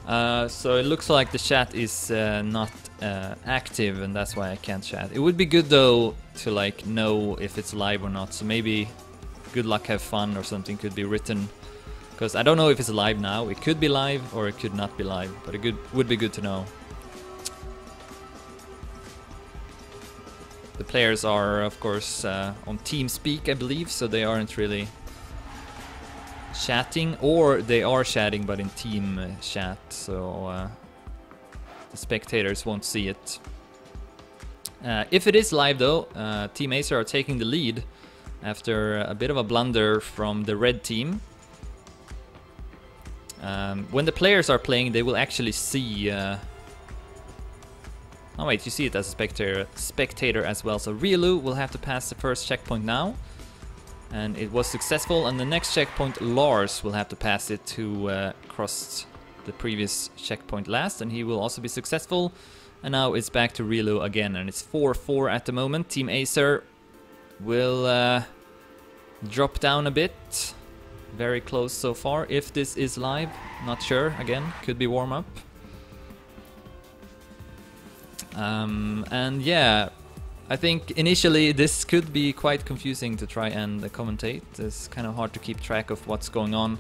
So it looks like the chat is not active, and that's why I can't chat. It would be good though to like know if it's live or not. So maybe good luck, have fun, or something could be written. Because I don't know if it's live now. It could be live or it could not be live, but it would be good to know. The players are, of course, on TeamSpeak, I believe, so they aren't really chatting, or they are chatting but in team chat, so the spectators won't see it. If it is live though, Team Acer are taking the lead after a bit of a blunder from the red team. When the players are playing, they will actually see... oh wait, you see it as a spectator as well. So Riolu will have to pass the first checkpoint now. And it was successful, and the next checkpoint, Lars will have to pass it, who crossed the previous checkpoint last, and he will also be successful. And now it's back to Riolu again, and it's 4-4 at the moment. Team Acer will drop down a bit. Very close so far. If this is live, not sure. Again, could be warm-up. And yeah, I think initially this could be quite confusing to try and commentate. It's kind of hard to keep track of what's going on.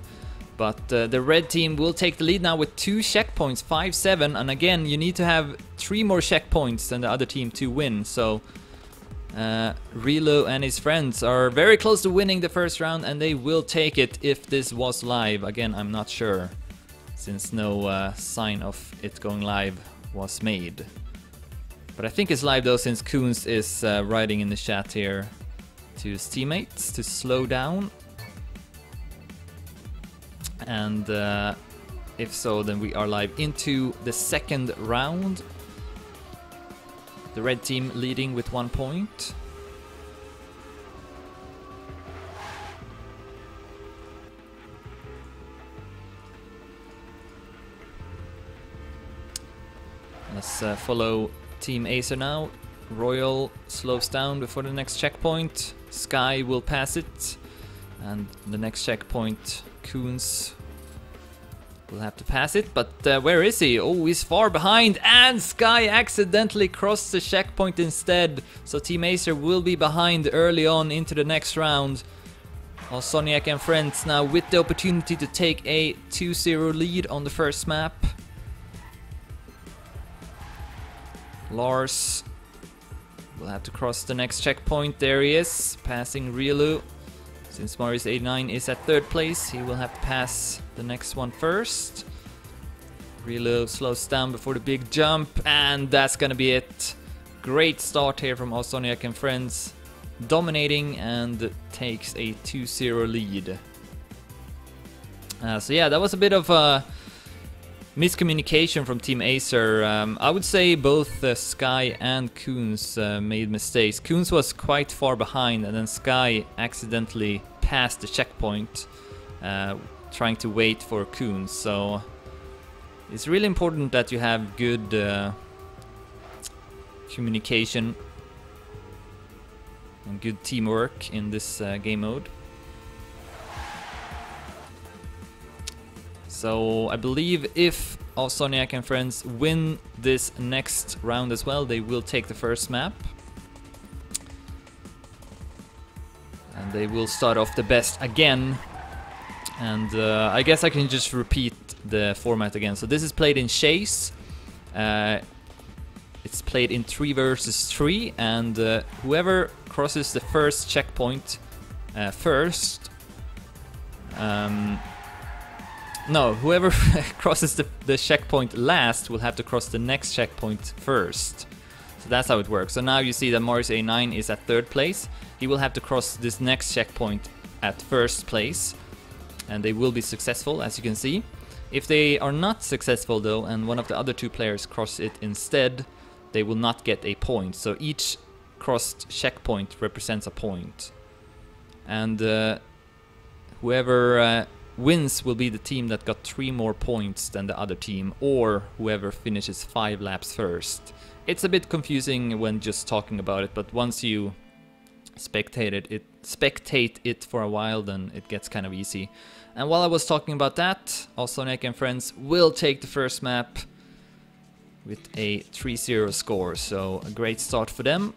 But the red team will take the lead now with 2 checkpoints, 5-7. And again, you need to have 3 more checkpoints than the other team to win. So Riolu and his friends are very close to winning the first round, and they will take it if this was live. Again, I'm not sure, since no sign of it going live was made. But I think it's live though, since Koons is writing in the chat here to his teammates to slow down. And if so, then we are live into the second round. The red team leading with 1 point. Let's follow Team Acer now. Royal slows down before the next checkpoint. Sky will pass it. And the next checkpoint, Koons will have to pass it. But where is he? Oh, he's far behind. And Sky accidentally crossed the checkpoint instead. So Team Acer will be behind early on into the next round. Awsomniac and friends now with the opportunity to take a 2-0 lead on the first map. Lars will have to cross the next checkpoint. There he is, passing Riolu. Since Marius89 is at 3rd place, he will have to pass the next one first. Riolu slows down before the big jump, and that's gonna be it. Great start here from Awsomniac and friends, dominating, and takes a 2-0 lead. So yeah, that was a bit of a miscommunication from Team Acer. I would say both Sky and Koons made mistakes. Koons was quite far behind, and then Sky accidentally passed the checkpoint, trying to wait for Koons. So it's really important that you have good communication and good teamwork in this game mode. So I believe if Awsomniac and friends win this next round as well, they will take the first map. And they will start off the best again. And I guess I can just repeat the format again. So this is played in chase. It's played in 3 versus 3, and whoever crosses the first checkpoint first... No, whoever crosses the checkpoint last will have to cross the next checkpoint first. So that's how it works. So now you see that Marius89 is at 3rd place. He will have to cross this next checkpoint at 1st place. And they will be successful, as you can see. If they are not successful though, and one of the other 2 players cross it instead, they will not get a point. So each crossed checkpoint represents a point. And whoever... wins will be the team that got 3 more points than the other team, or whoever finishes 5 laps first. It's a bit confusing when just talking about it, but once you spectate it for a while, then it gets kind of easy. And while I was talking about that, Awsomniac and friends will take the first map with a 3-0 score, so a great start for them.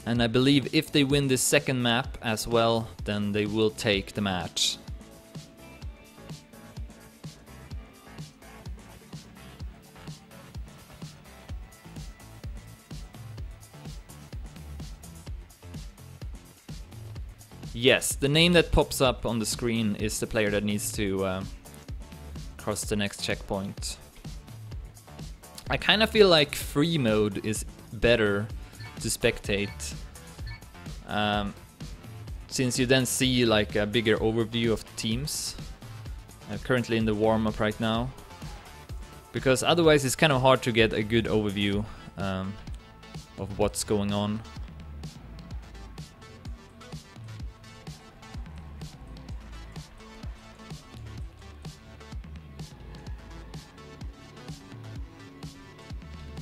And I believe if they win this second map as well, then they will take the match. Yes, the name that pops up on the screen is the player that needs to cross the next checkpoint. I kind of feel like free mode is better to spectate, since you then see like a bigger overview of the teams. I'm currently in the warm-up right now, because otherwise it's kind of hard to get a good overview of what's going on.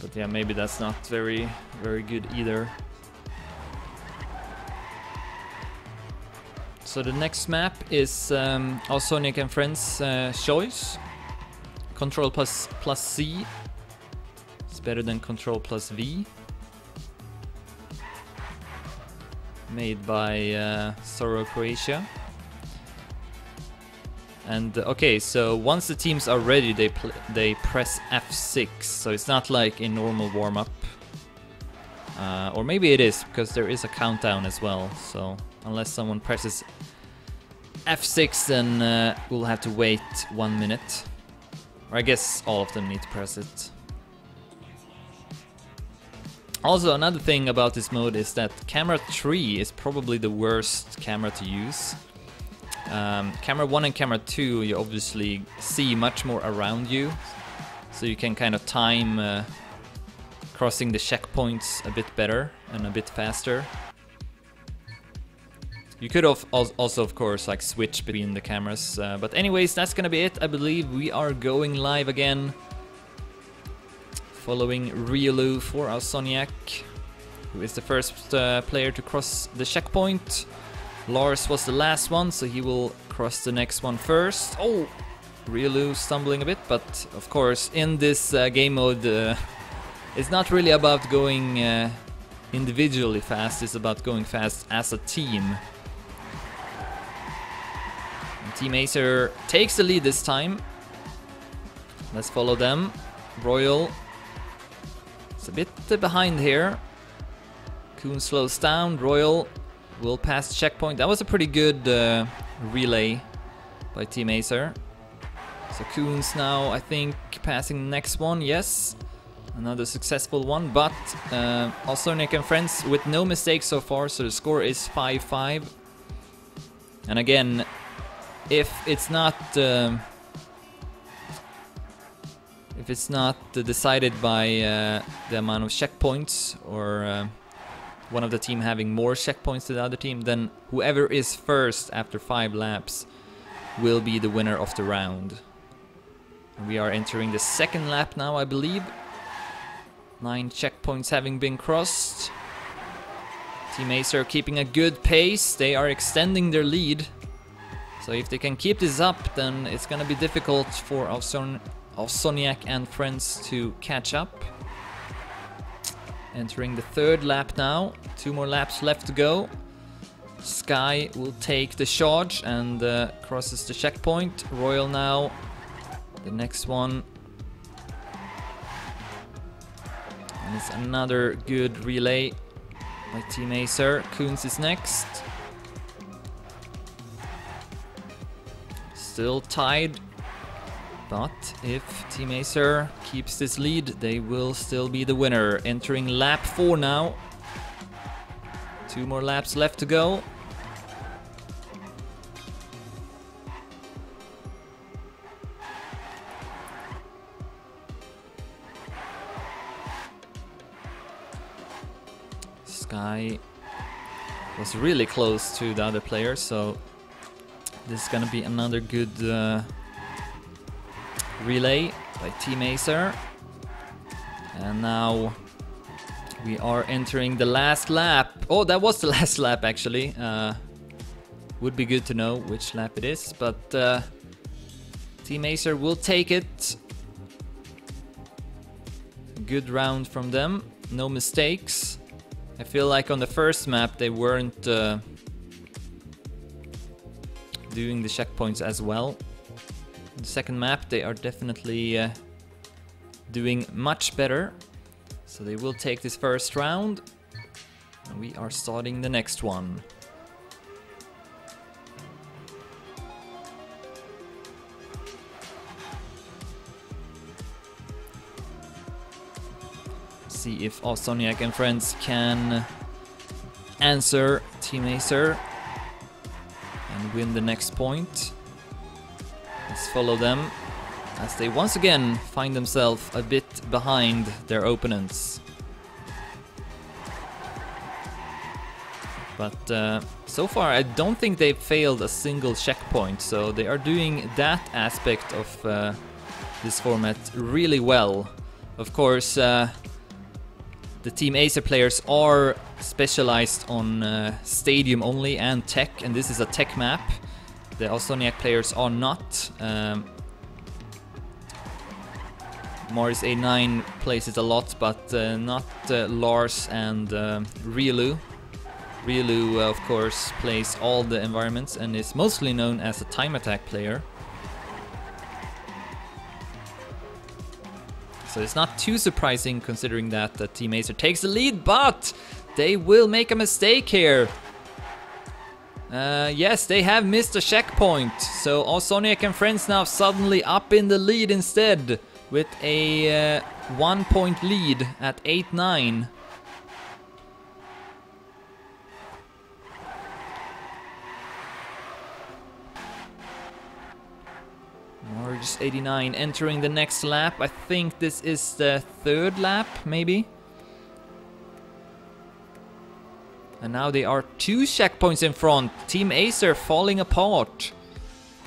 But yeah, maybe that's not very good either. So the next map is Awsomniac and friends choice. Control plus C. It's better than Control plus V. Made by Sorrow Croatia. And okay, so once the teams are ready, they press F6. So it's not like a normal warm-up, or maybe it is, because there is a countdown as well. So unless someone presses F6, then we'll have to wait 1 minute. Or I guess all of them need to press it. Also, another thing about this mode is that camera 3 is probably the worst camera to use. Camera 1 and camera 2, you obviously see much more around you, so you can kind of time crossing the checkpoints a bit better and a bit faster. You could also, of course, like switch between the cameras, but anyways, that's gonna be it. I believe we are going live again, following Riolu for Awsomniac, who is the first player to cross the checkpoint. Lars was the last one, so he will cross the next one first. Oh, Riolu stumbling a bit, but of course in this game mode it's not really about going individually fast, it's about going fast as a team. And Team Acer takes the lead this time. Let's follow them. Royal is a bit behind here. Kuhn slows down, Royal will pass the checkpoint. That was a pretty good relay by Team Acer. So Kuhn's now, I think, passing the next one. Yes, another successful one. But Awsomniac and friends with no mistakes so far, so the score is 5-5. And again, if it's not decided by the amount of checkpoints, or one of the team having more checkpoints than the other team, then whoever is first after 5 laps will be the winner of the round. We are entering the second lap now, I believe. 9 checkpoints having been crossed. Team Acer keeping a good pace. They are extending their lead. So if they can keep this up, then it's gonna be difficult for Awsomniac and friends to catch up. Entering the third lap now. 2 more laps left to go. Sky will take the charge and crosses the checkpoint. Royal now, the next one. And it's another good relay by Team Acer. Kuhns is next. Still tied. But if Team Acer keeps this lead, they will still be the winner. Entering lap 4 now. 2 more laps left to go. Sky was really close to the other player, so this is gonna be another good relay by Team Acer. And now we are entering the last lap. Oh, that was the last lap actually. Would be good to know which lap it is, but Team Acer will take it. Good round from them, no mistakes. I feel like on the first map they weren't doing the checkpoints as well. The second map they are definitely doing much better. So they will take this first round. And we are starting the next one. See if Awsomniac and friends can answer Team Acer and win the next point. Let's follow them as they once again find themselves a bit behind their opponents. But so far I don't think they've failed a single checkpoint, so they are doing that aspect of this format really well. Of course, the Team Acer players are specialized on stadium only and tech, and this is a tech map. The Awsomniac players are not. Morris A9 plays it a lot, but not Lars and Rielu. Rielu, of course, plays all the environments and is mostly known as a time attack player. So it's not too surprising considering that Team Acer takes the lead, but they will make a mistake here. Yes, they have missed a checkpoint, so Awsomniac and friends now suddenly up in the lead instead with a 1 point lead at 8-9. Morris 89 entering the next lap. I think this is the third lap, maybe. And now they are 2 checkpoints in front. Team Acer falling apart.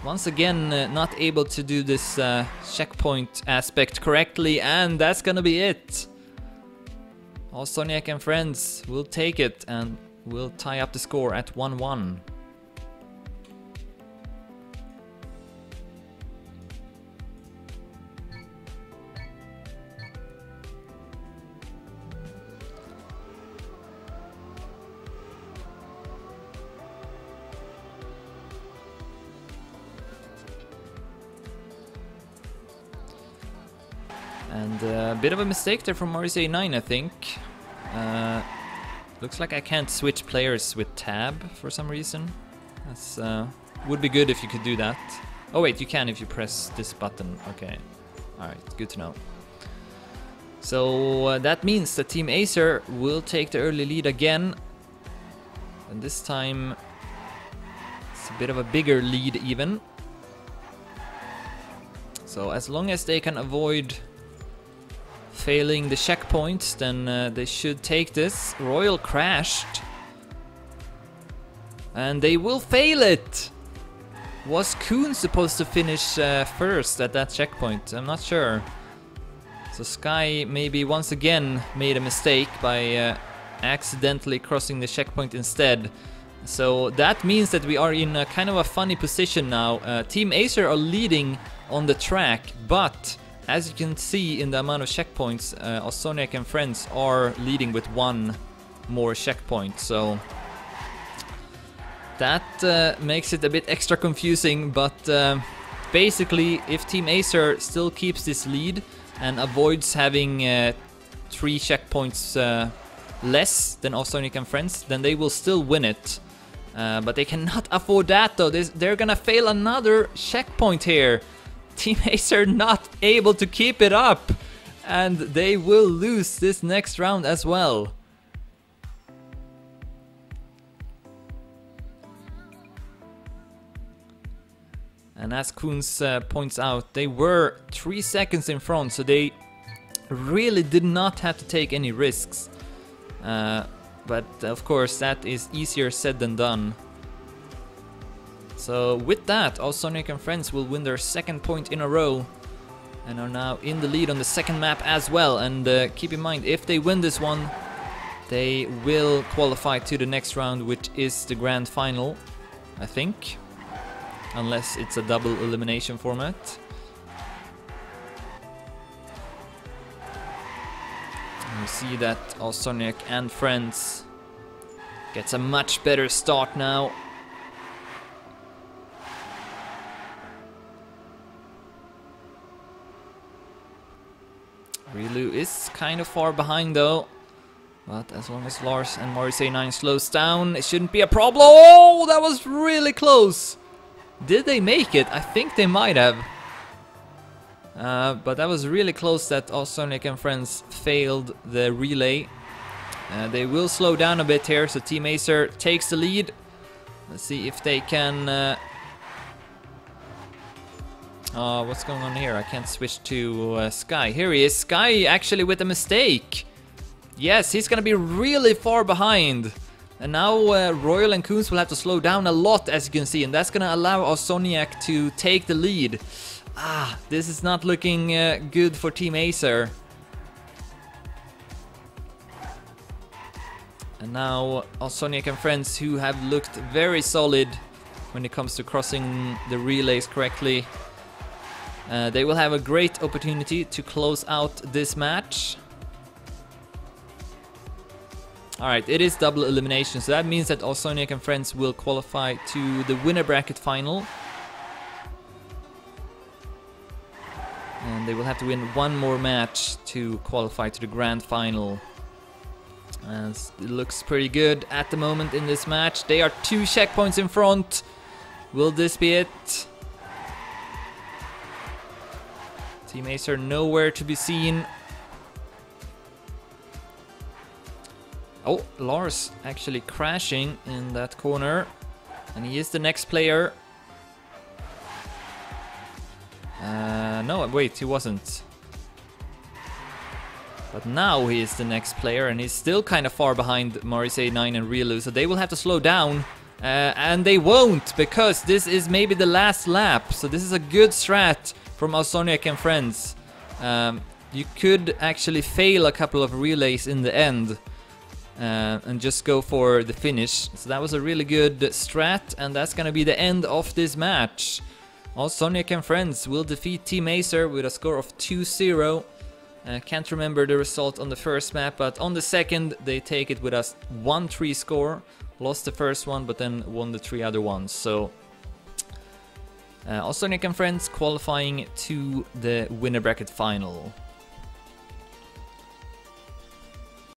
Once again, not able to do this checkpoint aspect correctly, and that's gonna be it. Awsomniac and friends will take it and will tie up the score at 1-1. And a bit of a mistake there from Morris A9, I think. Looks like I can't switch players with tab for some reason. That's would be good if you could do that. Oh wait, you can if you press this button. Okay, alright, good to know. So that means that Team Acer will take the early lead again. And this time it's a bit of a bigger lead even. So as long as they can avoid failing the checkpoints, then they should take this. Royal crashed. And they will fail it! Was Kuhn supposed to finish first at that checkpoint? I'm not sure. So Sky maybe once again made a mistake by accidentally crossing the checkpoint instead. So that means that we are in a kind of a funny position now. Team Acer are leading on the track, but as you can see in the amount of checkpoints, Awsomniac and friends are leading with 1 more checkpoint. So that makes it a bit extra confusing, but basically if Team Acer still keeps this lead and avoids having 3 checkpoints less than Awsomniac and friends, then they will still win it. But they cannot afford that though. They're gonna fail another checkpoint here. Team Acer not able to keep it up, and they will lose this next round as well. And as Kunz points out, they were 3 seconds in front, so they really did not have to take any risks. But of course that is easier said than done. So with that, Awsomniac and friends will win their 2nd point in a row and are now in the lead on the 2nd map as well. And keep in mind, if they win this one, they will qualify to the next round, which is the grand final. I think. Unless it's a double elimination format. And we see that Awsomniac and friends gets a much better start now. Rilu is kind of far behind though. But as long as Lars and Morrissey9 slows down, it shouldn't be a problem. Oh, that was really close. Did they make it? I think they might have. But that was really close that Awsomniac and friends failed the relay. They will slow down a bit here, so Team Acer takes the lead. Let's see if they can... what's going on here? I can't switch to Sky. Here he is. Sky actually with a mistake. Yes, he's gonna be really far behind. And now Royal and Coons will have to slow down a lot, as you can see. And that's gonna allow Awsomniac to take the lead. Ah, this is not looking good for Team Acer. And now Awsomniac and friends, who have looked very solid when it comes to crossing the relays correctly. They will have a great opportunity to close out this match. Alright, it is double elimination, so that means that Awsomniac and friends will qualify to the winner bracket final. And they will have to win one more match to qualify to the grand final. And it looks pretty good at the moment in this match. They are 2 checkpoints in front. Will this be it? Team Acer nowhere to be seen. Oh, Lars actually crashing in that corner. And he is the next player. No, wait, he wasn't. But now he is the next player, and he's still kind of far behind Morrissey9 and Rilu, so they will have to slow down. And they won't, because this is maybe the last lap. So this is a good strat from Awsomniac and friends. You could actually fail a couple of relays in the end. And just go for the finish. So that was a really good strat, and that's gonna be the end of this match. Awsomniac and friends will defeat Team Acer with a score of 2-0. Can't remember the result on the first map, but on the second they take it with a 1-3 score. Lost the first one, but then won the 3 other ones. So Awsomniac and friends qualifying to the winner bracket final.